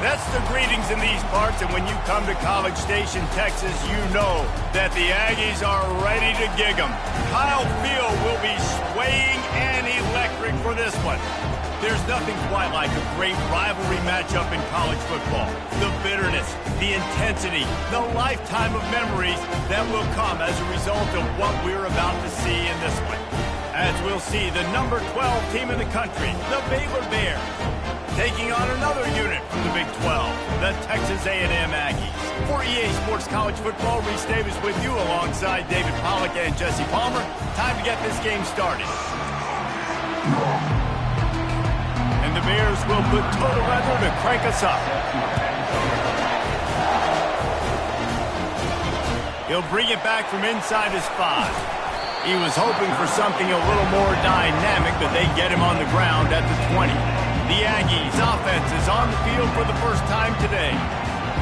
That's the greetings in these parts, and when you come to College Station, Texas, you know that the Aggies are ready to gig 'em. Kyle Field will be swaying and electric for this one. There's nothing quite like a great rivalry matchup in college football. The bitterness, the intensity, the lifetime of memories that will come as a result of what we're about to see in this one. As we'll see the number 12 team in the country, the Baylor Bears, taking on another unit from the Big 12, the Texas A&M Aggies. For EA Sports College Football, Reese Davis with you alongside David Pollack and Jesse Palmer. Time to get this game started. And the Bears will put total weather to crank us up. He'll bring it back from inside his 5. He was hoping for something a little more dynamic, but they get him on the ground at the 20. The Aggies offense is on the field for the first time today.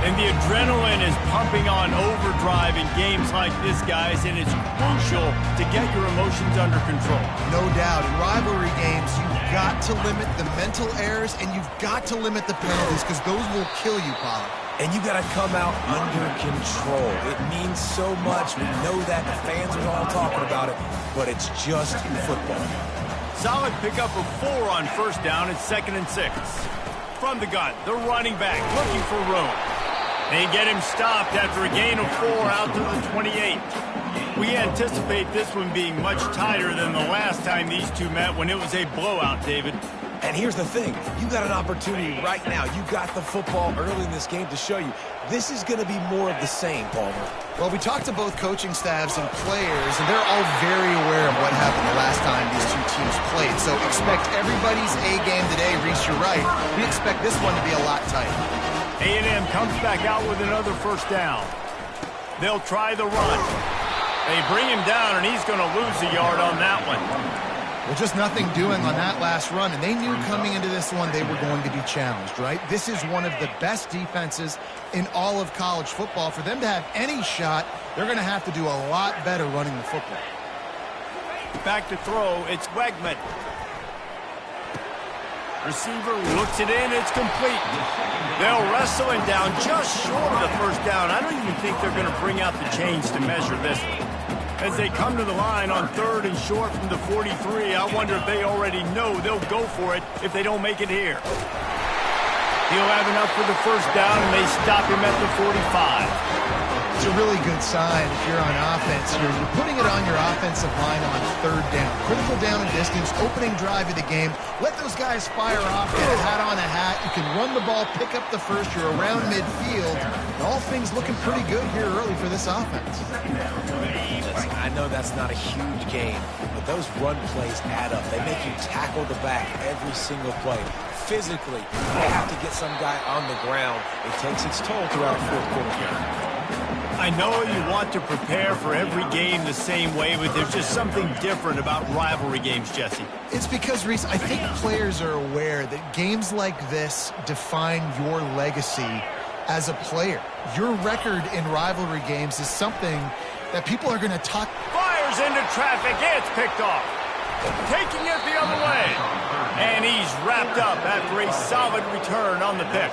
And the adrenaline is pumping on overdrive in games like this, guys, and it's crucial to get your emotions under control. No doubt. In rivalry games, you've got to limit the mental errors, and you've got to limit the penalties, because those will kill you, Pollard. And you got to come out under control. It means so much. We know that. The fans are all talking about it, but it's just football. Solid pickup of 4 on first down at 2nd and 6. From the gun, the running back looking for room. They get him stopped after a gain of 4 out to the 28. We anticipate this one being much tighter than the last time these two met when it was a blowout, David. And here's the thing. You got an opportunity right now. You got the football early in this game to show you. This is going to be more of the same, Palmer. Well, we talked to both coaching staffs and players, and they're all very aware of what happened the last time these two teams played. So expect everybody's A game today. Reese, you're right. We expect this one to be a lot tighter. A&M comes back out with another first down. They'll try the run. They bring him down, and he's going to lose a yard on that one. Well, just nothing doing on that last run, and they knew coming into this one they were going to be challenged, right? This is one of the best defenses in all of college football. For them to have any shot, they're going to have to do a lot better running the football. Back to throw, it's Wegman. Receiver looks it in, it's complete. They'll wrestle him down just short of the first down. I don't even think they're going to bring out the chains to measure this one. As they come to the line on 3rd and short from the 43, I wonder if they already know they'll go for it if they don't make it here. He'll have enough for the first down, and they stop him at the 45. It's a really good sign if you're on offense. You're putting it on your offensive line on 3rd down. Critical down and distance, opening drive of the game. Let those guys fire off, get a hat on a hat. You can run the ball, pick up the first. You're around midfield. And all things looking pretty good here early for this offense. I know that's not a huge game, but those run plays add up. They make you tackle the back every single play. Physically, you have to get some guy on the ground. It takes its toll throughout the 4th quarter. I know you want to prepare for every game the same way, but there's just something different about rivalry games, Jesse. It's because, Reese, I think players are aware that games like this define your legacy as a player. Your record in rivalry games is something that people are going to talk. Fires into traffic. It's picked off. Taking it the other way. And he's wrapped up after a solid return on the pick.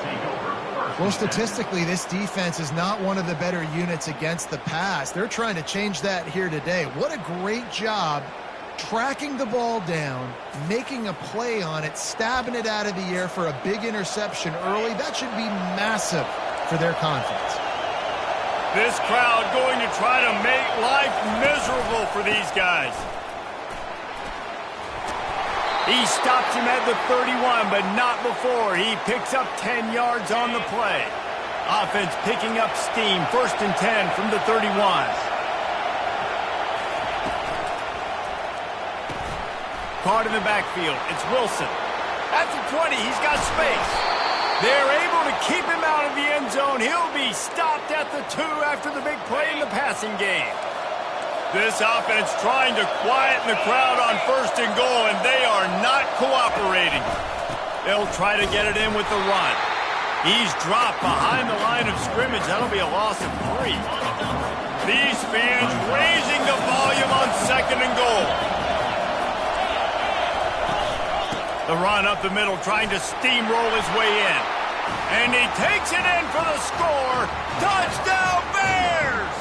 Well, statistically, this defense is not one of the better units against the pass. They're trying to change that here today. What a great job tracking the ball down, making a play on it, stabbing it out of the air for a big interception early. That should be massive for their confidence. This crowd going to try to make life miserable for these guys. He stops him at the 31, but not before. He picks up 10 yards on the play. Offense picking up steam. 1st and 10 from the 31. Caught in the backfield. It's Wilson. At the 20, he's got space. They're able to keep him out of the end zone. He'll be stopped at the 2 after the big play in the passing game. This offense trying to quieten the crowd on 1st and goal, and they are not cooperating. They'll try to get it in with the run. He's dropped behind the line of scrimmage. That'll be a loss of 3. These fans raising the volume on 2nd and goal. The run up the middle, trying to steamroll his way in. And he takes it in for the score. Touchdown, Bears!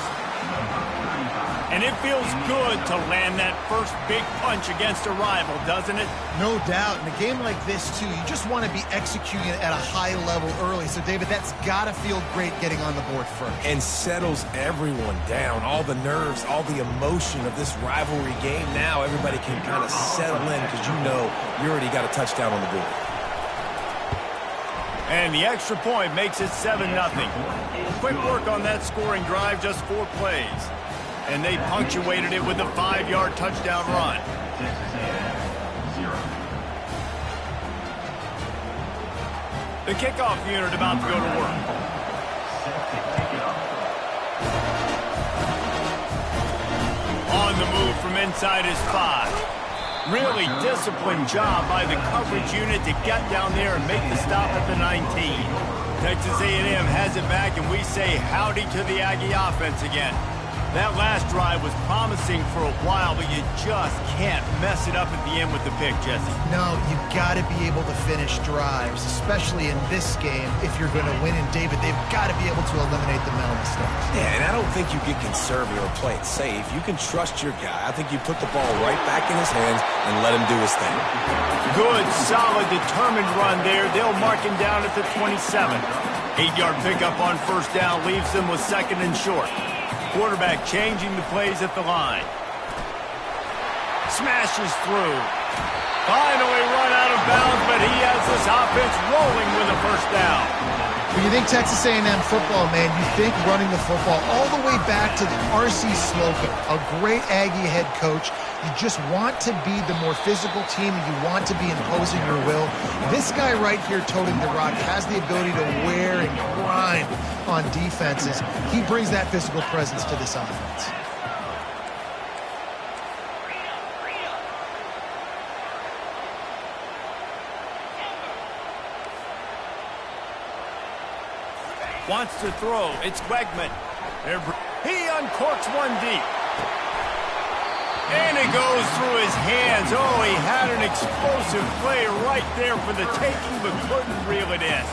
And it feels good to land that first big punch against a rival, doesn't it? No doubt. In a game like this, too, you just want to be executing it at a high level early. So, David, that's got to feel great getting on the board first. And settles everyone down. All the nerves, all the emotion of this rivalry game. Now everybody can kind of settle in because you know you already got a touchdown on the board. And the extra point makes it 7-0. Quick work on that scoring drive, just 4 plays. And they punctuated it with a 5-yard touchdown run. The kickoff unit about to go to work. On the move from inside his 5. Really disciplined job by the coverage unit to get down there and make the stop at the 19. Texas A&M has it back, and we say howdy to the Aggie offense again. That last drive was promising for a while, but you just can't mess it up at the end with the pick, Jesse. No, you've got to be able to finish drives, especially in this game. If you're going to win, and David, they've got to be able to eliminate the mental mistakes. Yeah, and I don't think you get conservative or play it safe. You can trust your guy. I think you put the ball right back in his hands and let him do his thing. Good, solid, determined run there. They'll mark him down at the 27. 8-yard pickup on first down leaves them with 2nd and short. Quarterback changing the plays at the line. Smashes through. Finally run out of bounds, but he has this offense rolling with a first down. When you think Texas A&M football, man, you think running the football all the way back to the R.C. Slocum, a great Aggie head coach. You just want to be the more physical team, and you want to be imposing your will. This guy right here toting the rock has the ability to wear and grind on defenses. He brings that physical presence to this offense. Wants to throw. It's Wegman. He uncorks one deep. And it goes through his hands. Oh, he had an explosive play right there for the taking, but couldn't reel it in.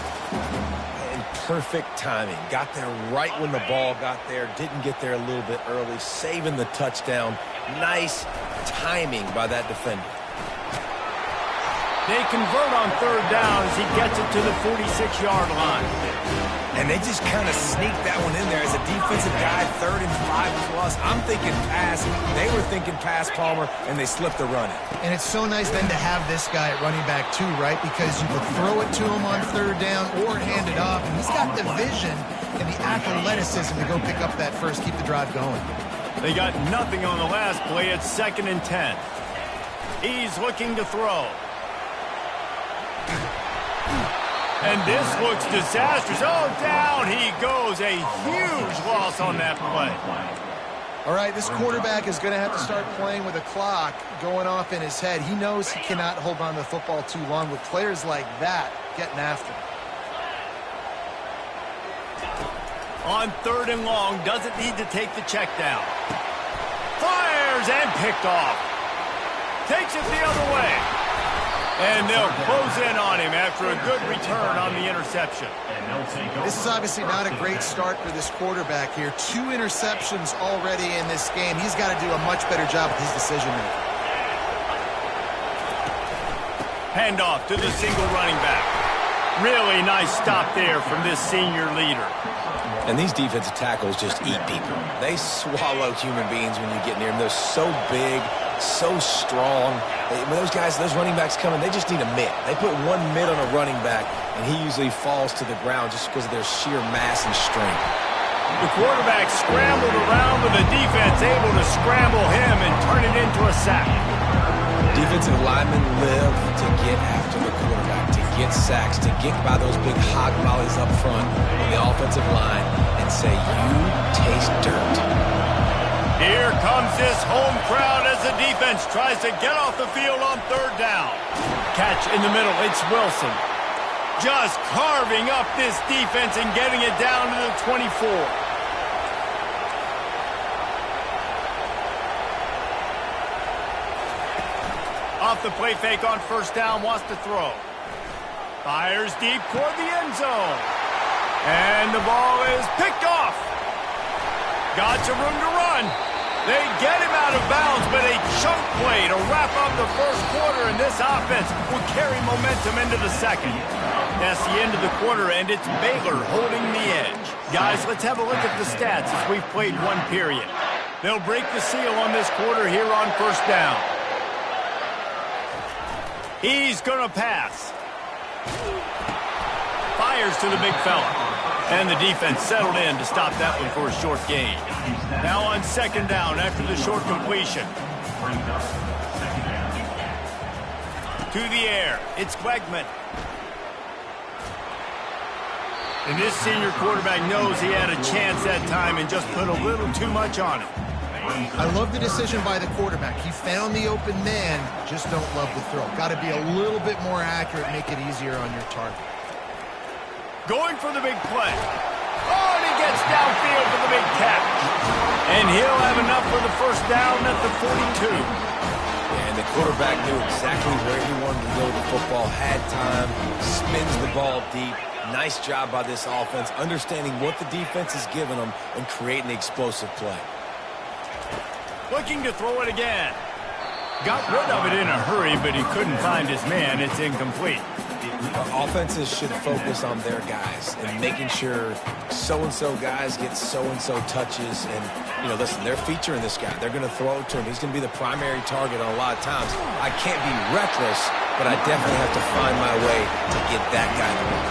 And perfect timing. Got there right when the ball got there. Didn't get there a little bit early. Saving the touchdown. Nice timing by that defender. They convert on third down as he gets it to the 46-yard line. And they just kind of sneaked that one in there as a defensive guy, 3rd and 5+. I'm thinking pass. They were thinking pass, Palmer, and they slipped the run in. And it's so nice then to have this guy at running back too, right? Because you could throw it to him on third down or hand it off. And he's got the vision and the athleticism to go pick up that first, keep the drive going. They got nothing on the last play. It's 2nd and 10. He's looking to throw. And this looks disastrous. Oh, down he goes. A huge loss on that play. All right, this quarterback is going to have to start playing with a clock going off in his head. He knows he cannot hold on to the football too long with players like that getting after him. On 3rd and long, doesn't need to take the check down. Fires and picked off. Takes it the other way. And they'll close in on him after a good return on the interception. This is obviously not a great start for this quarterback here. 2 interceptions already in this game. He's got to do a much better job with his decision-making. Handoff to the single running back. Really nice stop there from this senior leader. And these defensive tackles just eat people. They swallow human beings when you get near them. They're so big, so strong. When those guys, those running backs come in, they just need a mitt. They put one mitt on a running back, and he usually falls to the ground just because of their sheer mass and strength. The quarterback scrambled around, but the defense able to scramble him and turn it into a sack. Defensive linemen live to get after the quarterback, to get sacks, to get by those big hog mollies up front on the offensive line and say, you taste dirt. Here comes this home crowd as the defense tries to get off the field on 3rd down. Catch in the middle, it's Wilson. Just carving up this defense and getting it down to the 24. Off the play fake on first down, wants to throw. Fires deep toward the end zone. And the ball is picked off. Got some room to run. They get him out of bounds, but a chunk play to wrap up the first quarter, and this offense will carry momentum into the second. That's the end of the quarter, and it's Baylor holding the edge. Guys, let's have a look at the stats as we've played one period. They'll break the seal on this quarter here on first down. He's going to pass. Fires to the big fella. And the defense settled in to stop that one for a short gain. Now on second down after the short completion. To the air. It's Wegman. And this senior quarterback knows he had a chance that time and just put a little too much on it. I love the decision by the quarterback. He found the open man, just don't love the throw. Got to be a little bit more accurate, make it easier on your target. Going for the big play. Oh, and he gets downfield for the big catch. And he'll have enough for the first down at the 42. And the quarterback knew exactly where he wanted to go with the football, had time, spins the ball deep. Nice job by this offense, understanding what the defense is giving them and creating the explosive play. Looking to throw it again. Got rid of it in a hurry, but he couldn't find his man. It's incomplete. Offenses should focus on their guys and making sure so-and-so guys get so-and-so touches. And, you know, listen, they're featuring this guy. They're going to throw it to him. He's going to be the primary target on a lot of times. I can't be reckless, but I definitely have to find my way to get that guy the ball.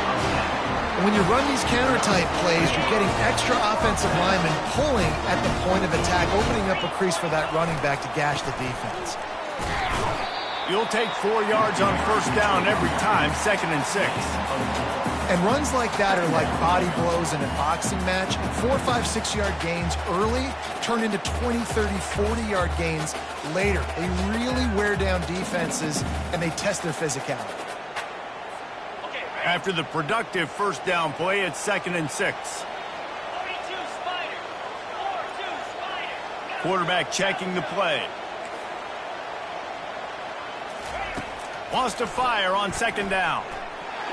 When you run these counter-type plays, you're getting extra offensive linemen pulling at the point of attack, opening up a crease for that running back to gash the defense. You'll take 4 yards on first down every time, 2nd and 6. And runs like that are like body blows in a boxing match. 4, 5, 6-yard gains early turn into 20, 30, 40-yard gains later. They really wear down defenses, and they test their physicality. After the productive first down play, it's 2nd and 6. Quarterback checking the play. Wants to fire on second down.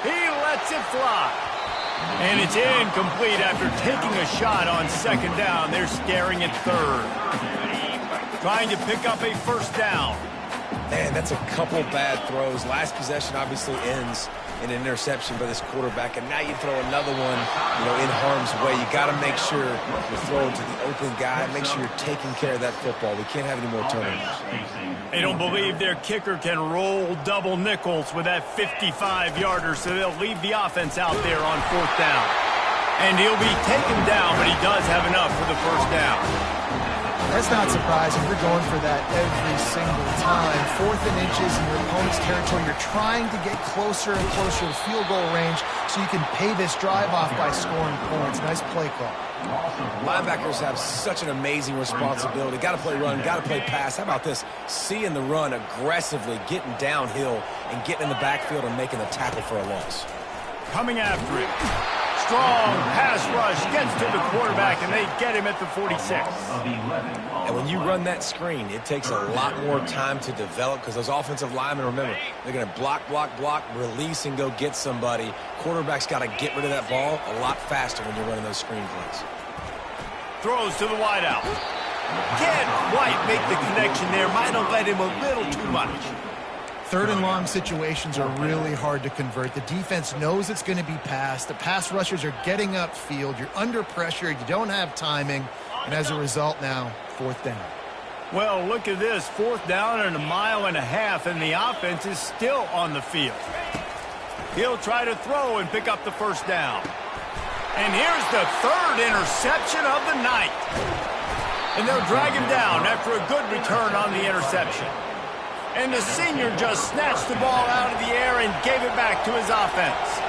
He lets it fly. And it's incomplete after taking a shot on second down. They're staring at third. Trying to pick up a first down. Man, that's a couple bad throws. Last possession obviously ends in an interception by this quarterback, and now you throw another one, you know, in harm's way. You got to make sure you're throwing to the open guy. Make sure you're taking care of that football. We can't have any more turnovers. They don't believe their kicker can roll double nickels with that 55-yarder, so they'll leave the offense out there on fourth down. And he'll be taken down, but he does have enough for the first down. That's not surprising. You're going for that every single time. 4th and inches in your opponent's territory. You're trying to get closer and closer to field goal range so you can pay this drive off by scoring points. Nice play call. Linebackers have such an amazing responsibility. Got to play run, got to play pass. How about this? Seeing the run aggressively, getting downhill, and getting in the backfield and making the tackle for a loss. Coming after it. Strong pass rush gets to the quarterback, and they get him at the 46. And when you run that screen, it takes a lot more time to develop because those offensive linemen, remember, they're going to block, release, and go get somebody. Quarterback's got to get rid of that ball a lot faster when you're running those screen plays. Throws to the wideout. Can't quite make the connection there. Might have led him a little too much. 3rd and long situations are really hard to convert. The defense knows it's going to be passed. The pass rushers are getting upfield. You're under pressure. You don't have timing. And as a result now, 4th down. Well, look at this. 4th down and 1.5 miles, and the offense is still on the field. He'll try to throw and pick up the first down. And here's the 3rd interception of the night. And they'll drag him down after a good return on the interception. And the senior just snatched the ball out of the air and gave it back to his offense.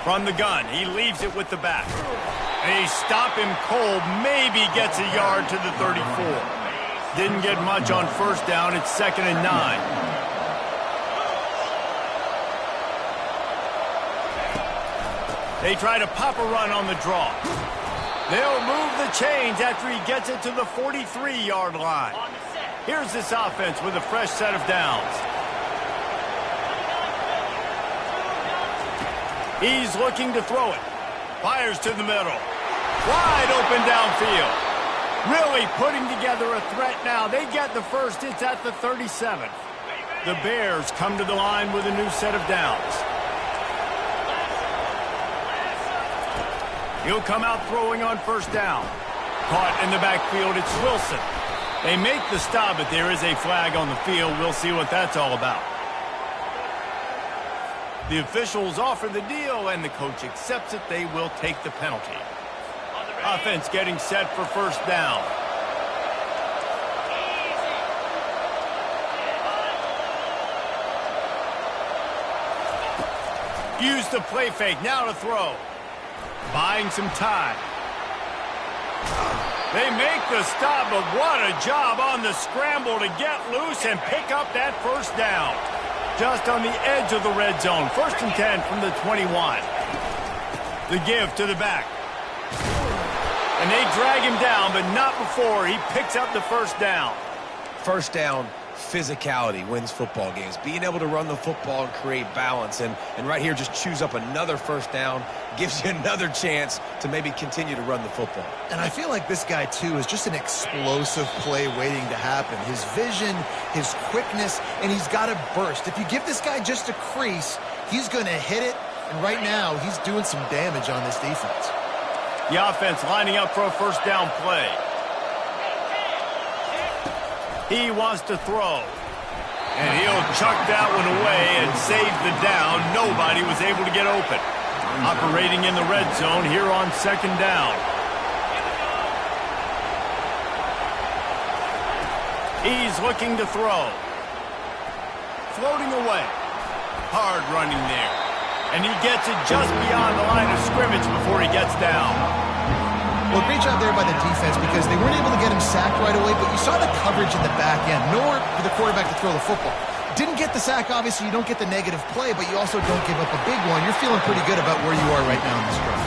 From the gun, he leaves it with the back. They stop him cold, maybe gets a yard to the 34. Didn't get much on first down. It's 2nd and 9. They try to pop a run on the draw. They'll move the chains after he gets it to the 43-yard line. Here's this offense with a fresh set of downs. He's looking to throw it. Fires to the middle. Wide open downfield. Really putting together a threat now. They get the first. It's at the 37th. The Bears come to the line with a new set of downs. He'll come out throwing on first down. Caught in the backfield, it's Wilson. They make the stop, but there is a flag on the field. We'll see what that's all about. The officials offer the deal, and the coach accepts it. They will take the penalty. Offense getting set for first down. Use the play fake, now to throw. Buying some time. They make the stop, but what a job on the scramble to get loose and pick up that first down. Just on the edge of the red zone. First and 10 from the 21. The give to the back. And they drag him down, but not before he picks up the first down. First down, physicality wins football games. Being able to run the football and create balance. And right here, just choose up another first down. Gives you another chance to maybe continue to run the football. And I feel like this guy, too, is just an explosive play waiting to happen. His vision, his quickness, and he's got a burst. If you give this guy just a crease, he's going to hit it. And right now, he's doing some damage on this defense. The offense lining up for a first down play. He wants to throw. And he'll chuck that one away and save the down. Nobody was able to get open. Operating in the red zone here on second down. He's looking to throw. Floating away. Hard running there. And he gets it just beyond the line of scrimmage before he gets down. Well, great job there by the defense because they weren't able to get him sacked right away, but you saw the coverage in the back end. Nowhere for the quarterback to throw the football. Didn't get the sack, obviously. You don't get the negative play, but you also don't give up a big one. You're feeling pretty good about where you are right now in this drive.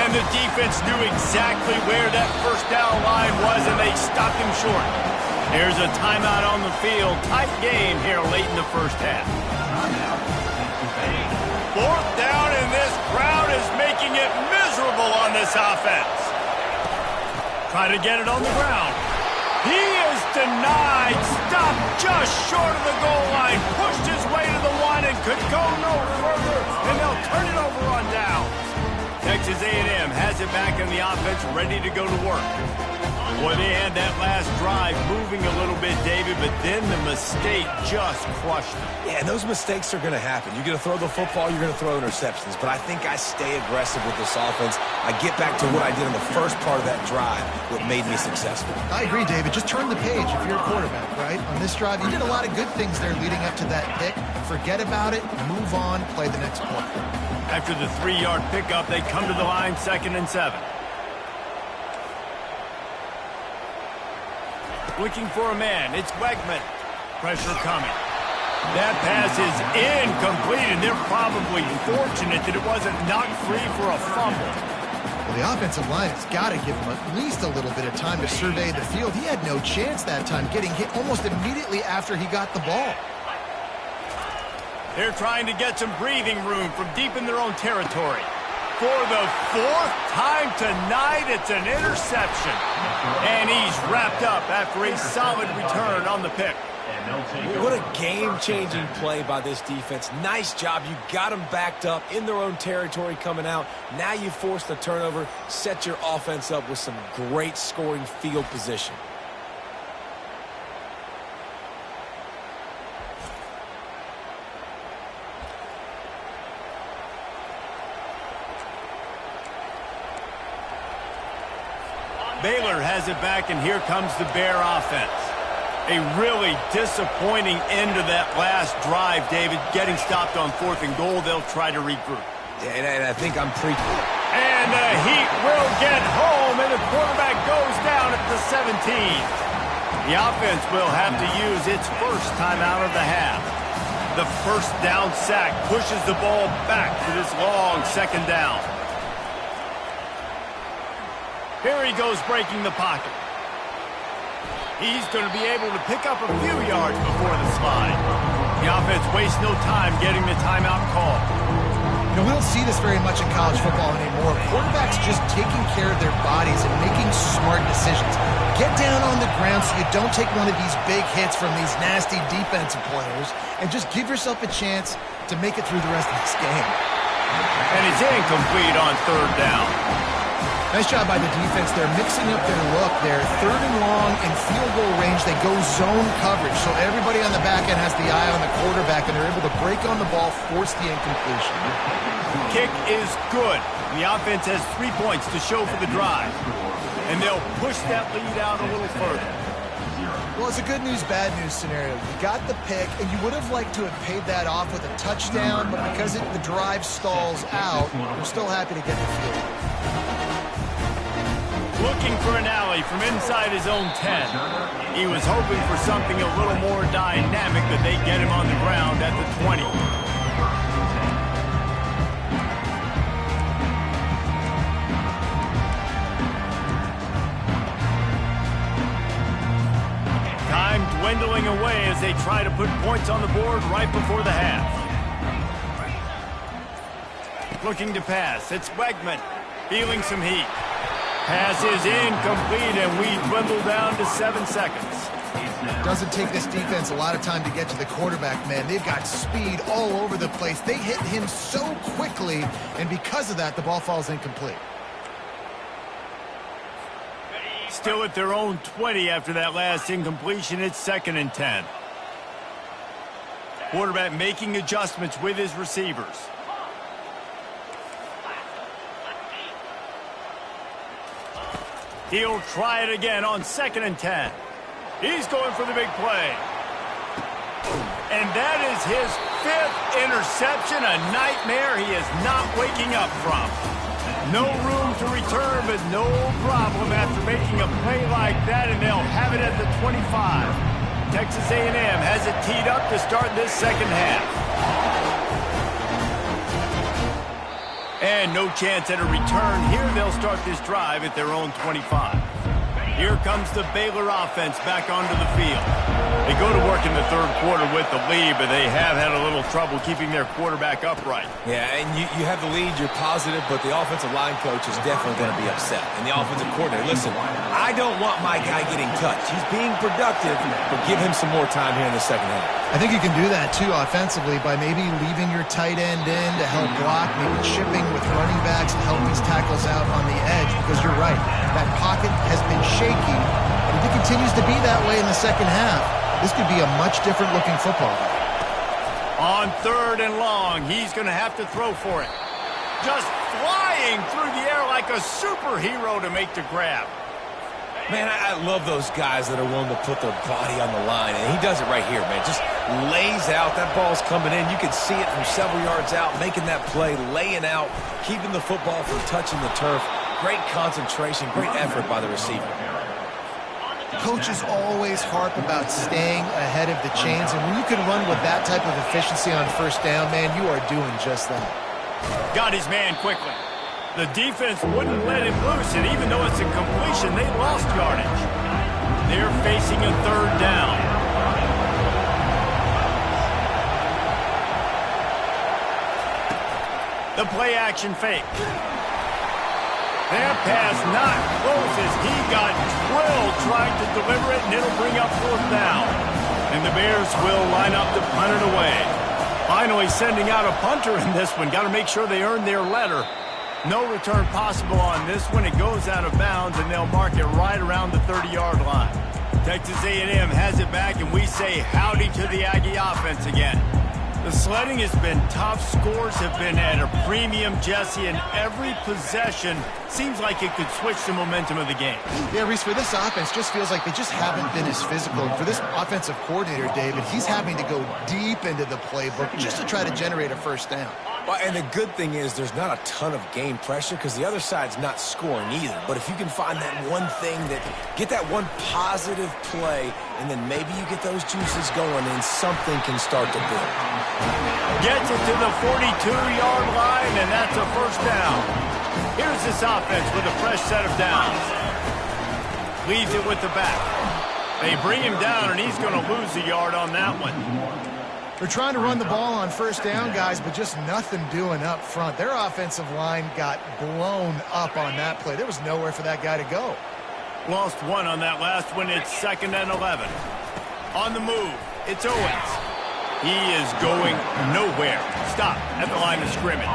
And the defense knew exactly where that first down line was, and they stopped him short. There's a timeout on the field. Tight game here late in the first half. Fourth down, and this crowd is making it miserable on this offense. Try to get it on the ground. He is denied. Stopped just short of the goal line. Pushed his way to the one and could go no further. And they'll turn it over on down. Texas A&M has it back in the offense, ready to go to work. Boy, they had that last drive moving a little bit, David, but then the mistake just crushed them. Yeah, and those mistakes are going to happen. You're going to throw the football, you're going to throw interceptions. But I think I stay aggressive with this offense. I get back to what I did in the first part of that drive, what made me successful. I agree, David. Just turn the page if you're a quarterback, right? On this drive, you did a lot of good things there leading up to that pick. Forget about it, move on, play the next play. After the 3-yard pickup, they come to the line, 2nd and 7. Looking for a man. It's Wegman. Pressure coming. That pass is incomplete, and they're probably fortunate that it wasn't knocked free for a fumble. Well, the offensive line has got to give him at least a little bit of time to survey the field. He had no chance that time, getting hit almost immediately after he got the ball. They're trying to get some breathing room from deep in their own territory. For the 4th time tonight, it's an interception. And he's wrapped up after a solid return on the pick. What a game-changing play by this defense. Nice job. You got them backed up in their own territory coming out. Now you force the turnover, set your offense up with some great scoring field position. Baylor has it back, and here comes the Bear offense. A really disappointing end to that last drive, David. Getting stopped on 4th and goal, they'll try to regroup. Yeah, and I think I'm pretty... And the Heat will get home, and the quarterback goes down at the 17. The offense will have to use its first timeout of the half. The first down sack pushes the ball back for this long 2nd down. Here he goes breaking the pocket. He's going to be able to pick up a few yards before the slide. The offense wastes no time getting the timeout call. You know, we don't see this very much in college football anymore. Quarterbacks just taking care of their bodies and making smart decisions. Get down on the ground so you don't take one of these big hits from these nasty defensive players and just give yourself a chance to make it through the rest of this game. And it's incomplete on third down. Nice job by the defense. They're mixing up their look. They're third and long in field goal range. They go zone coverage. So everybody on the back end has the eye on the quarterback, and they're able to break on the ball, force the incompletion. Kick is good. The offense has 3 points to show for the drive. And they'll push that lead out a little further. Well, it's a good news, bad news scenario. You got the pick, and you would have liked to have paid that off with a touchdown, but because the drive stalls out, we're still happy to get the field. Looking for an alley from inside his own 10. He was hoping for something a little more dynamic, but they get him on the ground at the 20. Time dwindling away as they try to put points on the board right before the half. Looking to pass. It's Wegman feeling some heat. Pass is incomplete, and we dwindle down to 7 seconds. Doesn't take this defense a lot of time to get to the quarterback, man. They've got speed all over the place. They hit him so quickly, and because of that, the ball falls incomplete. Still at their own 20 after that last incompletion. It's 2nd and 10. Quarterback making adjustments with his receivers. He'll try it again on 2nd and 10. He's going for the big play. And that is his 5th interception, a nightmare he is not waking up from. No room to return, but no problem after making a play like that, and they'll have it at the 25. Texas A&M has it teed up to start this second half. And no chance at a return here. They'll start this drive at their own 25. Here comes the Baylor offense back onto the field. They go to work in the third quarter with the lead, but they have had a little trouble keeping their quarterback upright. Yeah, and you have the lead, you're positive, but the offensive line coach is definitely going to be upset. And the offensive coordinator, listen, I don't want my guy getting touched. He's being productive, but give him some more time here in the second half. I think you can do that, too, offensively, by maybe leaving your tight end in to help block, maybe chipping with running backs to help these tackles out on the edge, because you're right. That pocket has been shaky, and if it continues to be that way in the second half, this could be a much different looking football. On 3rd and long, he's going to have to throw for it. Just flying through the air like a superhero to make the grab. Man, I love those guys that are willing to put their body on the line, and he does it right here, man. Just lays out. That ball's coming in. You can see it from several yards out, making that play, laying out, keeping the football from touching the turf. Great concentration, great effort by the receiver. Coaches always harp about staying ahead of the chains, and when you can run with that type of efficiency on first down, man, you are doing just that. Got his man quickly. The defense wouldn't let him loose, and even though it's a completion, they lost yardage. They're facing a 3rd down. The play action fake. That pass not close as he got drilled trying to deliver it, and it'll bring up 4th down. And the Bears will line up to punt it away. Finally sending out a punter in this one. Got to make sure they earn their letter. No return possible on this one. It goes out of bounds, and they'll mark it right around the 30-yard line. Texas A&M has it back, and we say howdy to the Aggie offense again. The sledding has been tough. Scores have been at a premium, Jesse, and every possession seems like it could switch the momentum of the game. Yeah, Reese, for this offense, just feels like they just haven't been as physical. And for this offensive coordinator, David, he's having to go deep into the playbook just to try to generate a first down. Well, and the good thing is there's not a ton of game pressure because the other side's not scoring either. But if you can find that one thing, get that one positive play, and then maybe you get those juices going and something can start to build. Gets it to the 42-yard line, and that's a first down. Here's this offense with a fresh set of downs. Leaves it with the back. They bring him down, and he's going to lose a yard on that one. They're trying to run the ball on first down, guys, but just nothing doing up front. Their offensive line got blown up on that play. There was nowhere for that guy to go. Lost one on that last one. It's 2nd and 11. On the move, it's Owens. He is going nowhere. Stop at the line of scrimmage.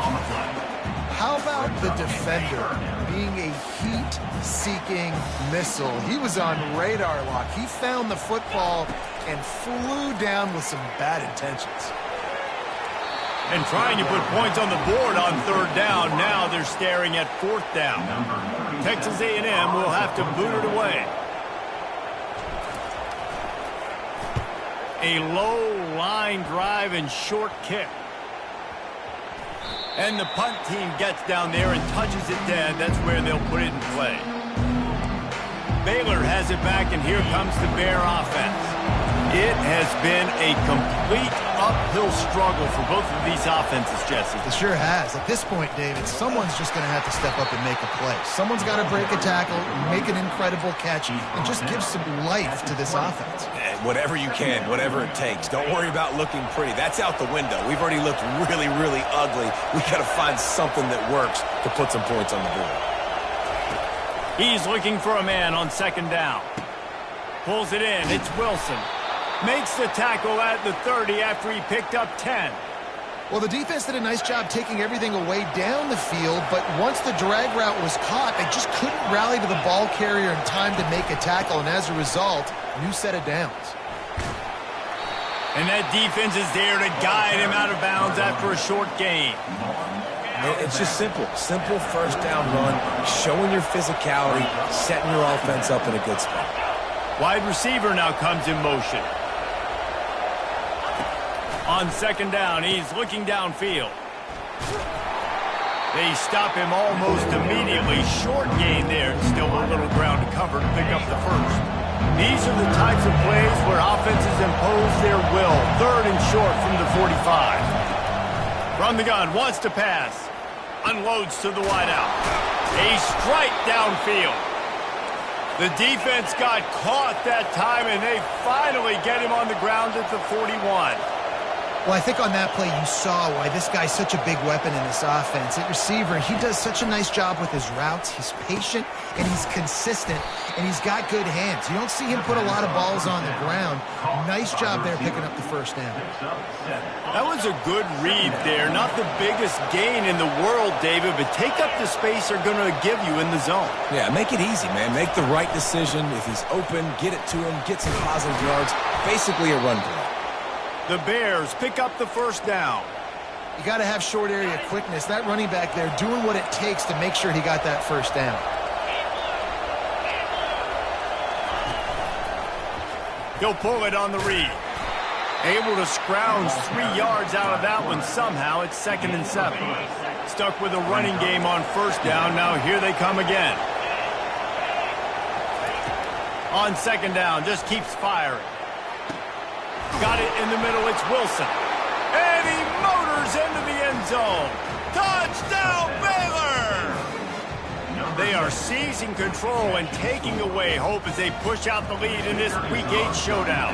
How about the defender being a heat-seeking missile? He was on radar lock. He found the football and flew down with some bad intentions. And trying to put points on the board on 3rd down. Now they're staring at 4th down. Texas A&M will have to boot it away. A low line drive and short kick. And the punt team gets down there and touches it dead. That's where they'll put it in play. Baylor has it back, and here comes the Bear offense. It has been a complete uphill struggle for both of these offenses, Jesse. It sure has. At this point, David, someone's just going to have to step up and make a play. Someone's got to break a tackle, make an incredible catch, and just give some life to this offense. Whatever you can, whatever it takes. Don't worry about looking pretty. That's out the window. We've already looked really, really ugly. We got to find something that works to put some points on the board. He's looking for a man on 2nd down. Pulls it in. It's Wilson. Makes the tackle at the 30 after he picked up 10. Well, the defense did a nice job taking everything away down the field, but once the drag route was caught, they just couldn't rally to the ball carrier in time to make a tackle, and as a result, new set of downs. And that defense is there to guide him out of bounds after a short gain. It's just simple. Simple 1st down run, showing your physicality, setting your offense up in a good spot. Wide receiver now comes in motion. On 2nd down, he's looking downfield. They stop him almost immediately. Short gain there. Still a little ground to cover to pick up the 1st. These are the types of plays where offenses impose their will. 3rd and short from the 45. From the gun, wants to pass. Unloads to the wideout. A strike downfield. The defense got caught that time, and they finally get him on the ground at the 41. Well, I think on that play you saw why this guy's such a big weapon in this offense. At receiver, he does such a nice job with his routes. He's patient, and he's consistent, and he's got good hands. You don't see him put a lot of balls on the ground. Nice job there picking up the 1st down. That was a good read there. Not the biggest gain in the world, David, but take up the space they're going to give you in the zone. Yeah, make it easy, man. Make the right decision. If he's open, get it to him, get some positive yards. Basically a run play. The Bears pick up the 1st down. You got to have short area quickness. That running back there doing what it takes to make sure he got that 1st down. He'll pull it on the read. Able to scrounge 3 yards out of that one somehow. It's 2nd and 7. Stuck with a running game on 1st down. Now here they come again. On 2nd down, just keeps firing. Got it in the middle, it's Wilson. And he motors into the end zone. Touchdown, Baylor! They are seizing control and taking away hope as they push out the lead in this Week 8 showdown.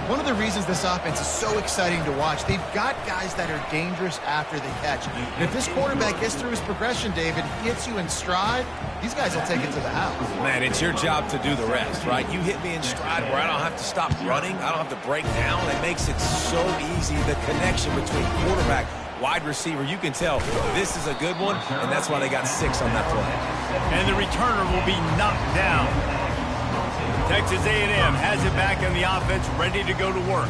One of the reasons this offense is so exciting to watch, they've got guys that are dangerous after they catch. And if this quarterback gets through his progression, David, gets you in stride, these guys will take it to the house. Man, it's your job to do the rest, right? You hit me in stride where I don't have to stop running. I don't have to break down. It makes it so easy. The connection between quarterback, wide receiver, you can tell this is a good one, and that's why they got 6 on that play. And the returner will be knocked down. Texas A&M has it back in the offense, ready to go to work.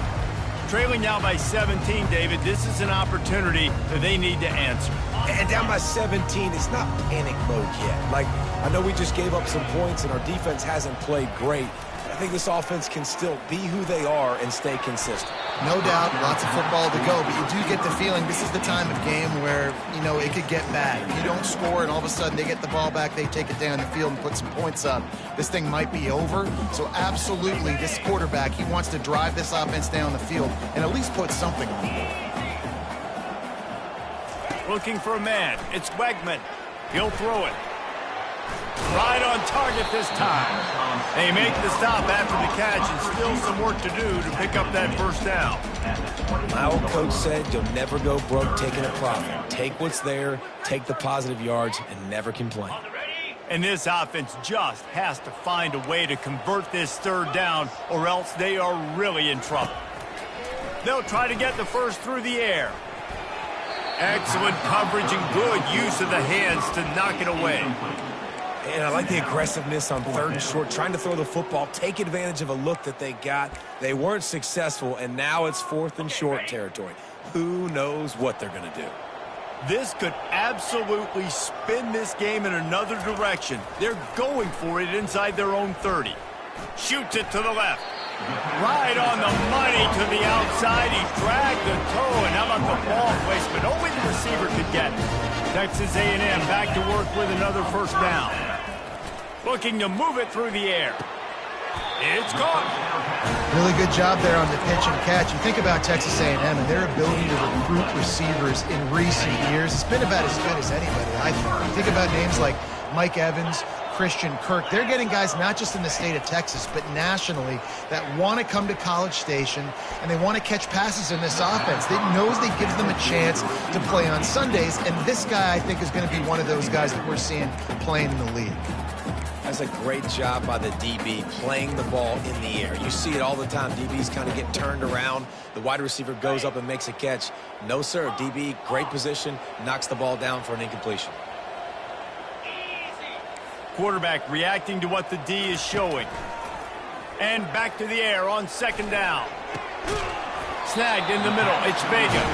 Trailing now by 17, David. This is an opportunity that they need to answer. And down by 17, it's not panic mode yet. Like, I know we just gave up some points and our defense hasn't played great. I think this offense can still be who they are and stay consistent. No doubt, lots of football to go, but you do get the feeling this is the time of game where, you know, it could get bad. If you don't score and all of a sudden they get the ball back, they take it down the field and put some points up, this thing might be over. So absolutely, this quarterback, he wants to drive this offense down the field and at least put something on the board. Looking for a man. It's Wegman. He'll throw it. Right on target this time. They make the stop after the catch and still some work to do to pick up that 1st down. My old coach said you'll never go broke taking a profit. Take what's there, take the positive yards, and never complain. And this offense just has to find a way to convert this third down, or else they are really in trouble. They'll try to get the first through the air. Excellent coverage and good use of the hands to knock it away. And I like the aggressiveness on 3rd and short, trying to throw the football, take advantage of a look that they got. They weren't successful, and now it's 4th and short territory. Who knows what they're going to do? This could absolutely spin this game in another direction. They're going for it inside their own 30. Shoots it to the left. Right on the money to the outside. He dragged the toe, and how about the ball placement? Only the receiver could get it. Texas A&M back to work with another first down. Looking to move it through the air. It's caught. Really good job there on the pitch and catch. You think about Texas A&M and their ability to recruit receivers in recent years. It's been about as good as anybody, I think. You think about names like Mike Evans, Christian Kirk. They're getting guys not just in the state of Texas, but nationally that want to come to College Station, and they want to catch passes in this offense. They knows they gives them a chance to play on Sundays, and this guy, I think, is going to be one of those guys that we're seeing playing in the league. That's a great job by the DB playing the ball in the air. You see it all the time. DBs kind of get turned around. The wide receiver goes up and makes a catch. No, sir. DB, great position, knocks the ball down for an incompletion. Quarterback reacting to what the D is showing. And back to the air on 2nd down. Snagged in the middle. It's Vega.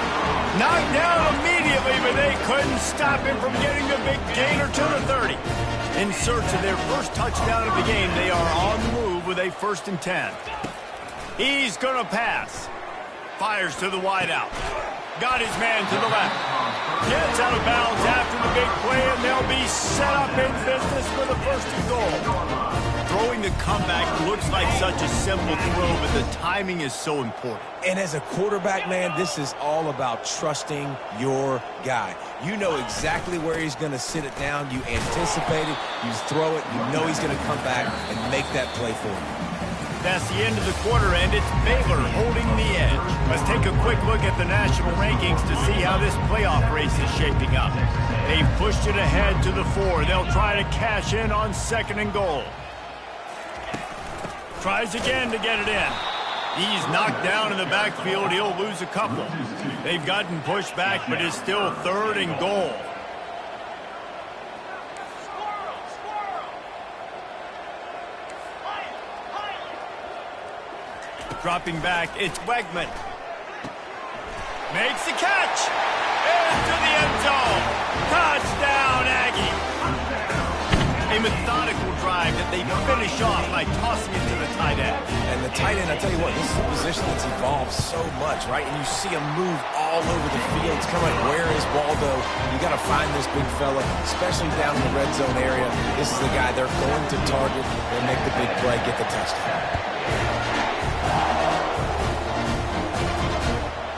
Knocked down immediately, but they couldn't stop him from getting the big gainer to the 30. In search of their first touchdown of the game, they are on the move with a 1st and 10. He's going to pass. Fires to the wideout. Got his man to the left. Gets out of bounds after the big play, and they'll be set up in business for the 1st and goal. Throwing the comeback looks like such a simple throw, but the timing is so important. And as a quarterback, man, this is all about trusting your guy. You know exactly where he's going to sit it down. You anticipate it. You throw it. You know he's going to come back and make that play for you. That's the end of the quarter, and it's Baylor holding the edge. Let's take a quick look at the national rankings to see how this playoff race is shaping up. They've pushed it ahead to the 4. They'll try to cash in on 2nd and goal. Tries again to get it in. He's knocked down in the backfield. He'll lose a couple. They've gotten pushed back, but it's still 3rd and goal. Dropping back, it's Wegman. Makes the catch. Into the end zone. Touchdown, Aggie. A methodical drive that they finish off by tossing it to the tight end. And the tight end, I tell you what, this is a position that's evolved so much, right? And you see him move all over the field. It's kind of like, where is Waldo? You got to find this big fella, especially down in the red zone area. This is the guy they're going to target and make the big play, get the touchdown.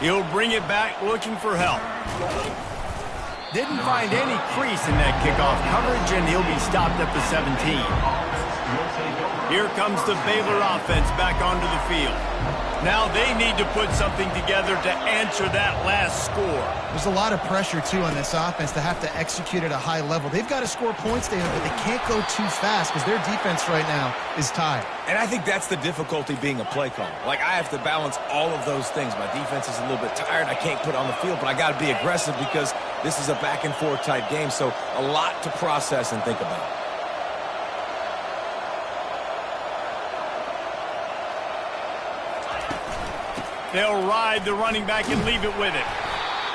He'll bring it back looking for help. Didn't find any crease in that kickoff coverage, and he'll be stopped at the 17. Here comes the Baylor offense back onto the field. Now they need to put something together to answer that last score. There's a lot of pressure, too, on this offense to have to execute at a high level. They've got to score points, David, but they can't go too fast because their defense right now is tired. And I think that's the difficulty being a play caller. Like, I have to balance all of those things. My defense is a little bit tired. I can't put it on the field, but I got to be aggressive because this is a back-and-forth type game, so a lot to process and think about. They'll ride the running back and leave it with it.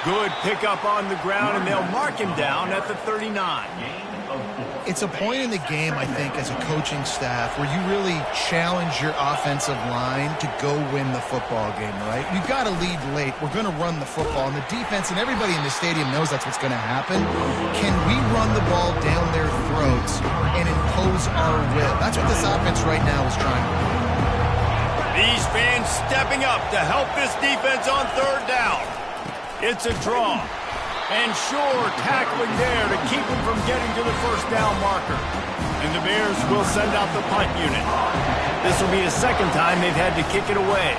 Good pickup on the ground, and they'll mark him down at the 39. It's a point in the game, I think, as a coaching staff where you really challenge your offensive line to go win the football game, right? We've got to lead late. We're going to run the football, and the defense and everybody in the stadium knows that's what's going to happen. Can we run the ball down their throats and impose our will? That's what this offense right now is trying to do. These fans stepping up to help this defense on 3rd down. It's a draw. And sure, tackling there to keep him from getting to the 1st down marker. And the Bears will send out the punt unit. This will be the 2nd time they've had to kick it away.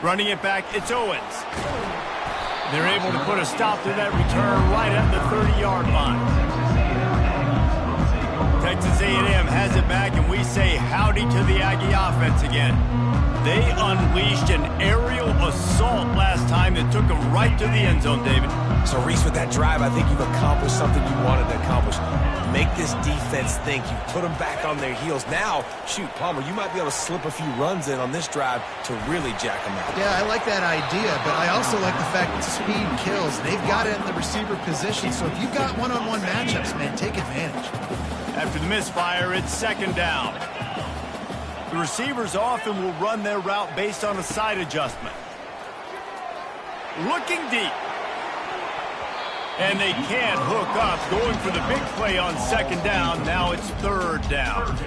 Running it back, it's Owens. They're able to put a stop to that return right at the 30-yard line. Texas A&M has it back, and we say howdy to the Aggie offense again. They unleashed an aerial assault last time that took them right to the end zone, David. So, Reese, with that drive, I think you've accomplished something you wanted to accomplish. Make this defense think. You put them back on their heels. Now, shoot, Palmer, you might be able to slip a few runs in on this drive to really jack them out. Yeah, I like that idea, but I also like the fact that speed kills. They've got it in the receiver position, so if you've got one-on-one matchups, man, take advantage. After the misfire, it's second down. The receivers often will run their route based on a side adjustment. Looking deep. And they can't hook up. Going for the big play on second down. Now it's third down.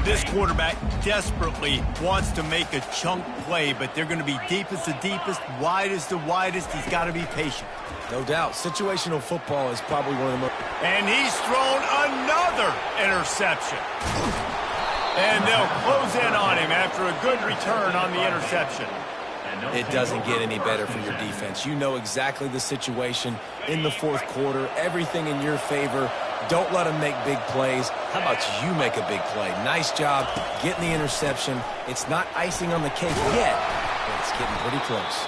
This quarterback desperately wants to make a chunk play, but they're going to be deep as the deepest, wide as the widest. He's got to be patient. No doubt. Situational football is probably one of the most... And he's thrown another interception. And they'll close in on him after a good return on the interception. It doesn't get any better for your defense. You know exactly the situation in the fourth quarter. Everything in your favor. Don't let them make big plays. How about you make a big play? Nice job getting the interception. It's not icing on the cake yet, but it's getting pretty close.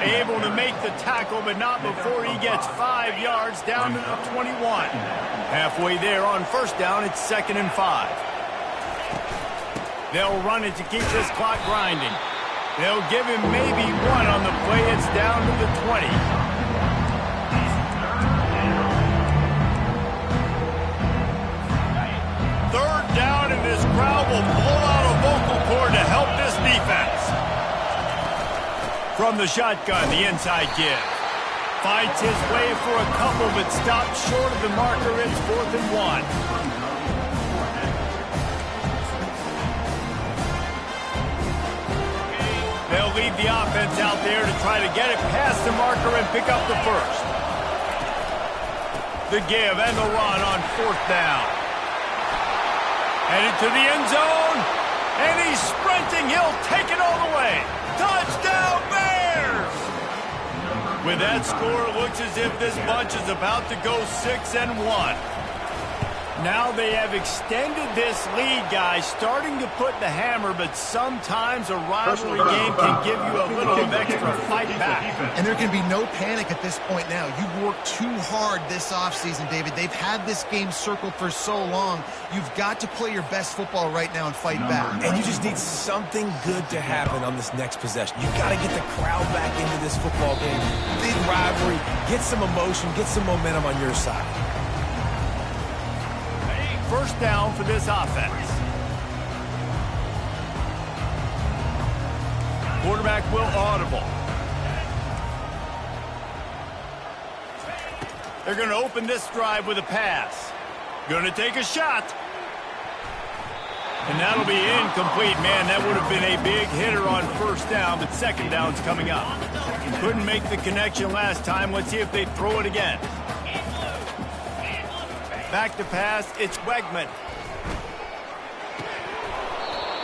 Able to make the tackle, but not before he gets 5 yards down to the 21. Halfway there on first down, it's 2nd and 5. They'll run it to keep this clock grinding. They'll give him maybe one on the play. It's down to the 20. Third down, and this crowd will pull out a vocal cord to help this defense. From the shotgun, the inside give. Fights his way for a couple, but stops short of the marker. It's 4th and 1. They'll leave the offense out there to try to get it past the marker and pick up the first. The give and the run on 4th down. Headed to the end zone, and he's sprinting. He'll take it all the way. Touchdown, Bears! With that score, it looks as if this bunch is about to go 6 and 1. Now they have extended this lead, guys, starting to put the hammer, but sometimes a rivalry game can give you a little of extra fight back. And there can be no panic at this point now. You've worked too hard this offseason, David. They've had this game circled for so long. You've got to play your best football right now and fight back. And you just need something good to happen on this next possession. You've got to get the crowd back into this football game. Big rivalry. Get some emotion. Get some momentum on your side. First down for this offense. Quarterback will audible. They're going to open this drive with a pass. Going to take a shot. And that'll be incomplete. Man, that would have been a big hitter on first down, but second down's coming up. Couldn't make the connection last time. Let's see if they throw it again. Back to pass, it's Wegman.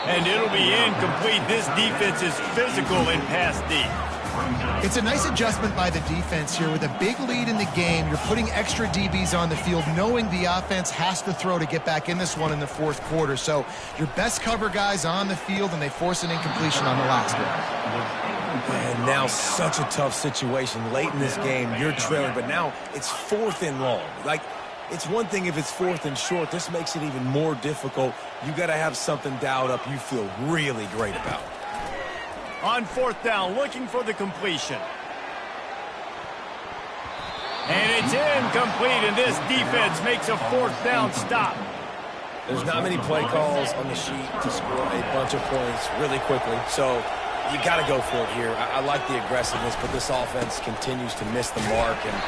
And it'll be incomplete. This defense is physical in pass deep. It's a nice adjustment by the defense here. With a big lead in the game, you're putting extra DBs on the field, knowing the offense has to throw to get back in this one in the fourth quarter. So your best cover guys on the field, and they force an incompletion on the last one. And now such a tough situation. Late in this game, you're trailing, but now it's 4th and long. It's one thing if it's 4th and short. This makes it even more difficult. You got to have something dialed up you feel really great about. On 4th down, looking for the completion. And it's incomplete, and this defense makes a 4th down stop. There's not many play calls on the sheet to score a bunch of points really quickly, so you got to go for it here. I like the aggressiveness, but this offense continues to miss the mark, and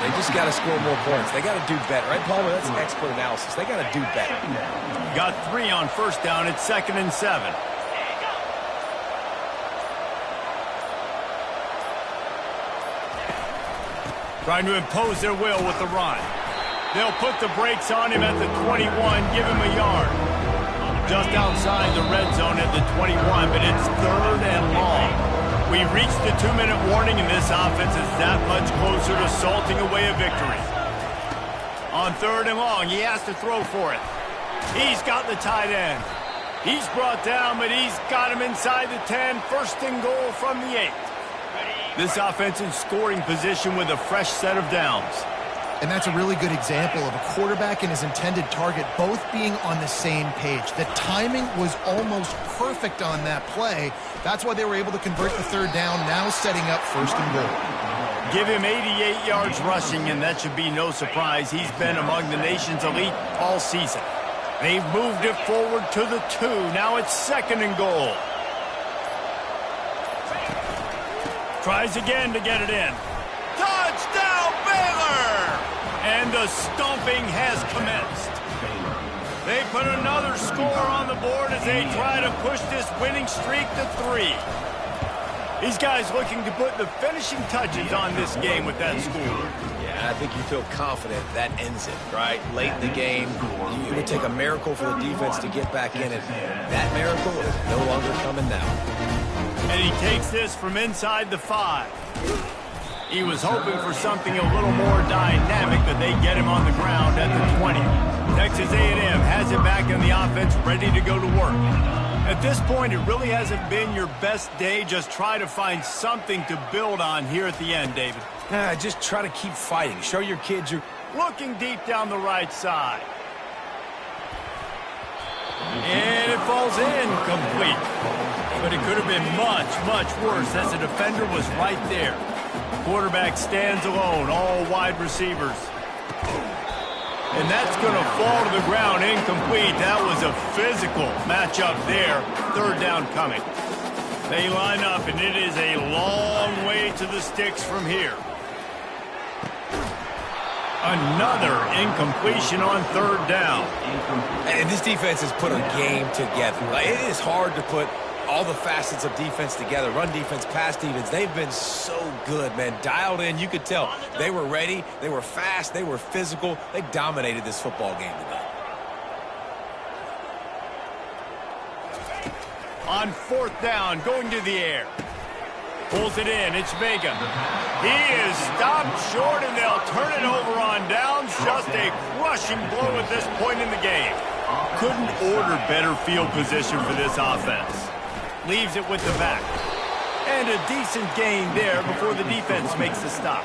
they just got to score more points. They got to do better. Right, Palmer? That's expert analysis. They got to do better. Got 3 on first down. It's 2nd and 7. Trying to impose their will with the run. They'll put the brakes on him at the 21, give him a yard. Just outside the red zone at the 21, but it's 3rd and long. We reached the 2-minute warning, and this offense is that much closer to salting away a victory. On 3rd and long, he has to throw for it. He's got the tight end. He's brought down, but he's got him inside the 10. 1st and goal from the 8. This offense in scoring position with a fresh set of downs. And that's a really good example of a quarterback and his intended target both being on the same page. The timing was almost perfect on that play. That's why they were able to convert the 3rd down, now setting up 1st and goal. Give him 88 yards rushing, and that should be no surprise. He's been among the nation's elite all season. They've moved it forward to the 2. Now it's 2nd and goal. Tries again to get it in. Touchdown, Baylor! And the stomping has commenced. They put another score on the board as they try to push this winning streak to 3. These guys looking to put the finishing touches on this game with that score. Yeah, I think you feel confident that ends it, right? Late in the game, it would take a miracle for the defense to get back in it. That miracle is no longer coming now. And he takes this from inside the 5. He was hoping for something a little more dynamic, but they get him on the ground at the 20. Texas A&M has it back in the offense, ready to go to work. At this point, it really hasn't been your best day. Just try to find something to build on here at the end, David. Just try to keep fighting. Show your kids you're looking deep down the right side. And it falls in complete. But it could have been much, much worse as the defender was right there. Quarterback stands alone, all wide receivers. And that's going to fall to the ground incomplete. That was a physical matchup there. 3rd down coming. They line up, and it is a long way to the sticks from here. Another incompletion on 3rd down. And this defense has put a game together. Like, it is hard to put all the facets of defense together. Run defense, pass defense. They've been so good, man. Dialed in. You could tell they were ready. They were fast. They were physical. They dominated this football game today. On 4th down, going to the air. Pulls it in. It's Vega. He is stopped short, and they'll turn it over on downs. Just a crushing blow at this point in the game. Couldn't order better field position for this offense. Leaves it with the back. And a decent gain there before the defense makes the stop.